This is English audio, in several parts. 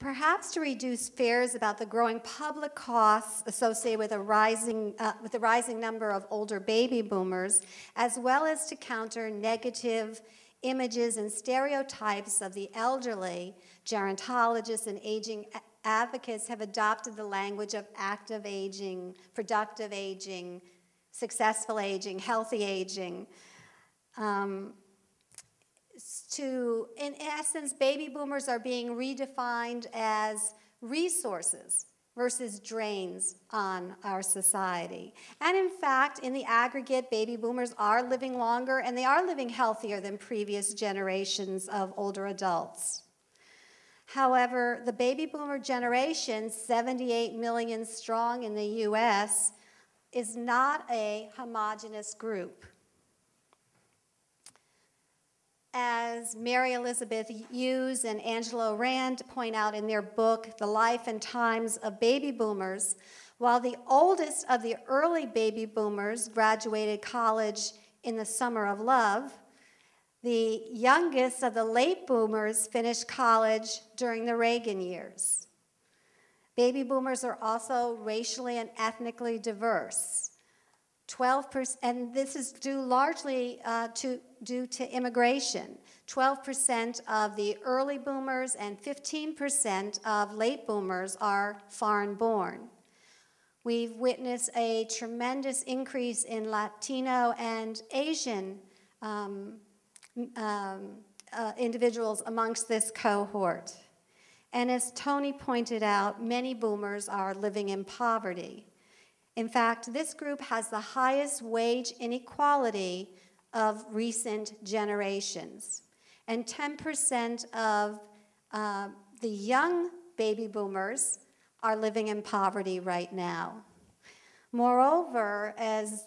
perhaps to reduce fears about the growing public costs associated with the rising number of older baby boomers, as well as to counter negative images and stereotypes of the elderly, gerontologists and aging advocates have adopted the language of active aging, productive aging, successful aging, healthy aging. In essence, baby boomers are being redefined as resources versus drains on our society. And in fact, in the aggregate, baby boomers are living longer and they are living healthier than previous generations of older adults. However, the baby boomer generation, 78 million strong in the US, is not a homogeneous group. As Mary Elizabeth Hughes and Angela Rand point out in their book, The Life and Times of Baby Boomers, while the oldest of the early baby boomers graduated college in the Summer of Love, the youngest of the late boomers finished college during the Reagan years. Baby boomers are also racially and ethnically diverse. 12%, and this is due largely due to immigration. 12% of the early boomers and 15% of late boomers are foreign born. We've witnessed a tremendous increase in Latino and Asian individuals amongst this cohort. And as Tony pointed out, many boomers are living in poverty. In fact, this group has the highest wage inequality of recent generations. And 10% of the young baby boomers are living in poverty right now. Moreover, as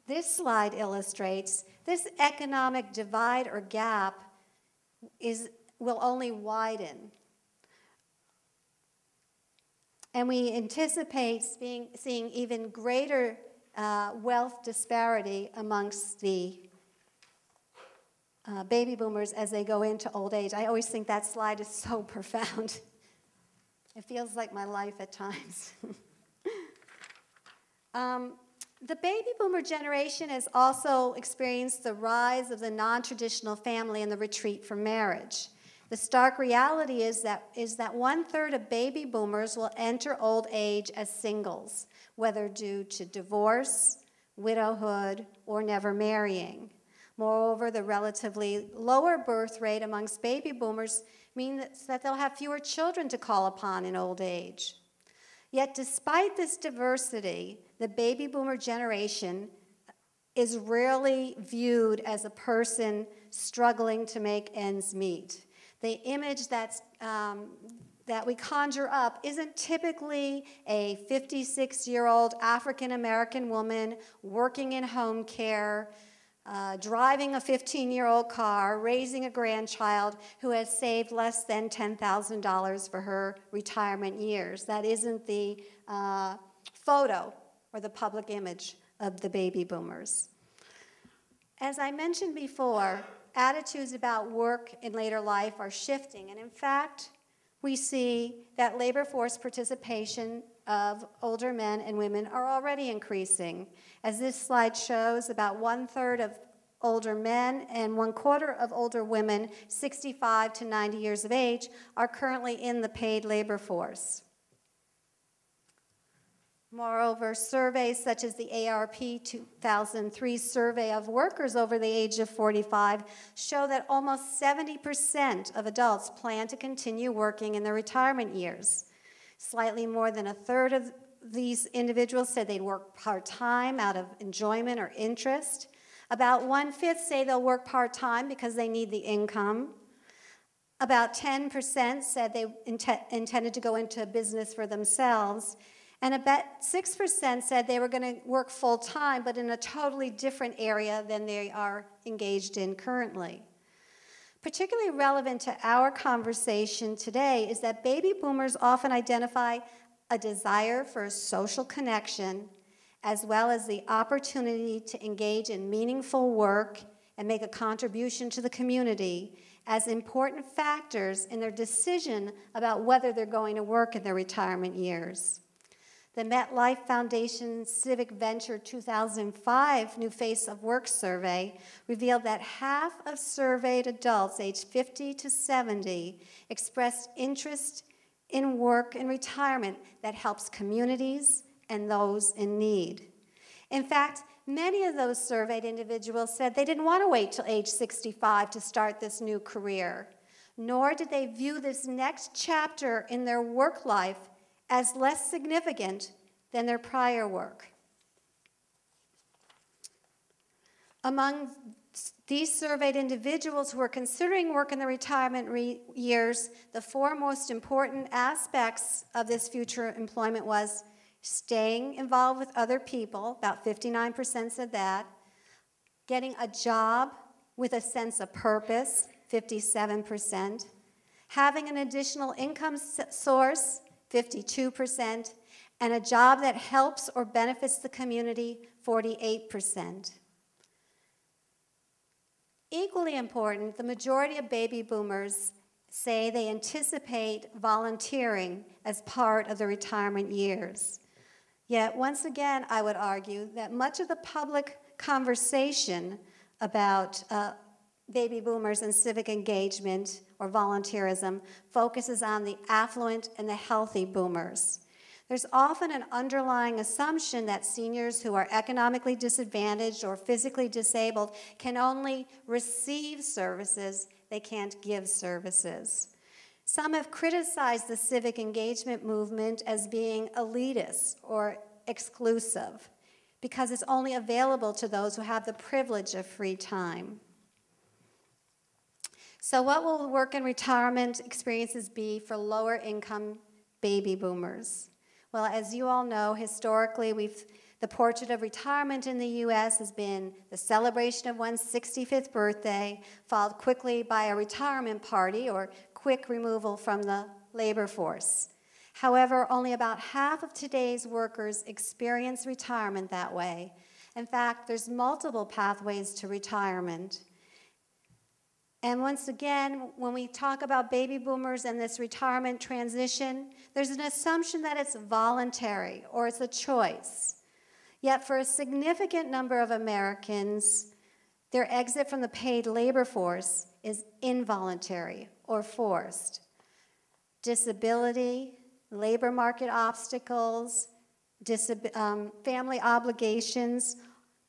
this slide illustrates, this economic divide or gap will only widen. And we anticipate seeing even greater wealth disparity amongst the baby boomers as they go into old age. I always think that slide is so profound. It feels like my life at times. The baby boomer generation has also experienced the rise of the non-traditional family and the retreat from marriage. The stark reality is that 1/3 of baby boomers will enter old age as singles, whether due to divorce, widowhood, or never marrying. Moreover, the relatively lower birth rate amongst baby boomers means that they'll have fewer children to call upon in old age. Yet despite this diversity, the baby boomer generation is rarely viewed as a person struggling to make ends meet. The image that we conjure up isn't typically a 56-year-old African-American woman working in home care, driving a 15-year-old car, raising a grandchild who has saved less than $10,000 for her retirement years. That isn't the photo or the public image of the baby boomers. As I mentioned before, attitudes about work in later life are shifting, and in fact, we see that labor force participation of older men and women are already increasing. As this slide shows, about 1/3 of older men and 1/4 of older women, 65 to 90 years of age, are currently in the paid labor force. Moreover, surveys such as the AARP 2003 survey of workers over the age of 45 show that almost 70% of adults plan to continue working in their retirement years. Slightly more than 1/3 of these individuals said they'd work part-time out of enjoyment or interest. About 1/5 say they'll work part-time because they need the income. About 10% said they intended to go into business for themselves. And about 6% said they were going to work full-time, but in a totally different area than they are engaged in currently. Particularly relevant to our conversation today is that baby boomers often identify a desire for social connection, as well as the opportunity to engage in meaningful work and make a contribution to the community as important factors in their decision about whether they're going to work in their retirement years. The MetLife Foundation Civic Venture 2005 New Face of Work survey revealed that half of surveyed adults aged 50 to 70 expressed interest in work and retirement that helps communities and those in need. In fact, many of those surveyed individuals said they didn't want to wait till age 65 to start this new career, nor did they view this next chapter in their work life as less significant than their prior work. Among these surveyed individuals who were considering work in the retirement years, the four most important aspects of this future employment was staying involved with other people, about 59% said that, getting a job with a sense of purpose, 57%, having an additional income source, 52%, and a job that helps or benefits the community, 48%. Equally important, the majority of baby boomers say they anticipate volunteering as part of the retirement years. Yet, once again, I would argue that much of the public conversation about baby boomers and civic engagement or volunteerism focuses on the affluent and the healthy boomers. There's often an underlying assumption that seniors who are economically disadvantaged or physically disabled can only receive services, they can't give services. Some have criticized the civic engagement movement as being elitist or exclusive because it's only available to those who have the privilege of free time. So what will work and retirement experiences be for lower income baby boomers? Well, as you all know, historically, the portrait of retirement in the U.S. has been the celebration of one's 65th birthday, followed quickly by a retirement party or quick removal from the labor force. However, only about half of today's workers experience retirement that way. In fact, there's multiple pathways to retirement. And once again, when we talk about baby boomers and this retirement transition, there's an assumption that it's voluntary or it's a choice. Yet for a significant number of Americans, their exit from the paid labor force is involuntary or forced. Disability, labor market obstacles, family obligations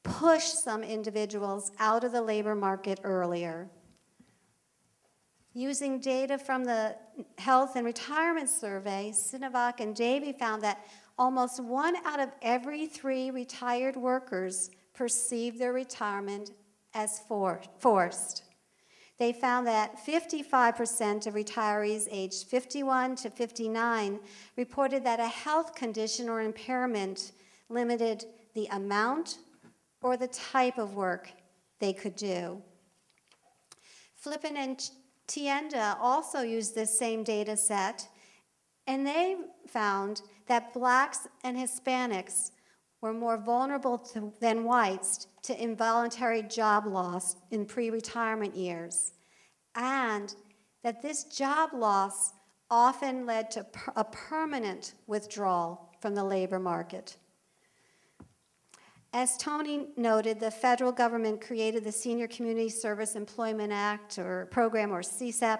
push some individuals out of the labor market earlier. Using data from the Health and Retirement Survey, Sinovac and Davy found that almost 1 out of every 3 retired workers perceive their retirement as forced. They found that 55% of retirees aged 51 to 59 reported that a health condition or impairment limited the amount or the type of work they could do. Flippin and Tienda also used this same data set, and they found that blacks and Hispanics were more vulnerable than whites to involuntary job loss in pre-retirement years, and that this job loss often led to a permanent withdrawal from the labor market. As Tony noted, the federal government created the Senior Community Service Employment Act or program, or CSEP,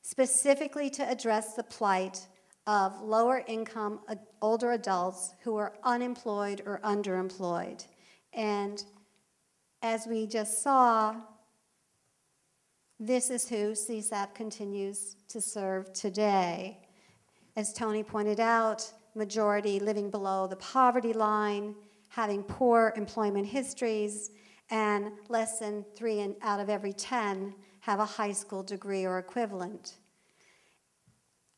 specifically to address the plight of lower income older adults who are unemployed or underemployed. And as we just saw, this is who CSEP continues to serve today. As Tony pointed out, majority living below the poverty line, having poor employment histories, and less than 3 out of every 10 have a high school degree or equivalent.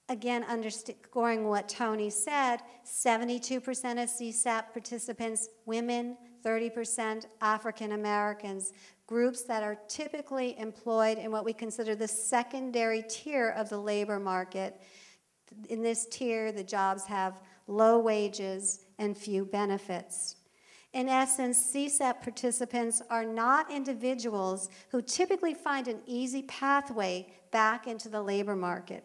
Again, underscoring what Tony said, 72% of CSAP participants, women, 30% African Americans, groups that are typically employed in what we consider the secondary tier of the labor market. In this tier, the jobs have low wages and few benefits. In essence, CSAP participants are not individuals who typically find an easy pathway back into the labor market.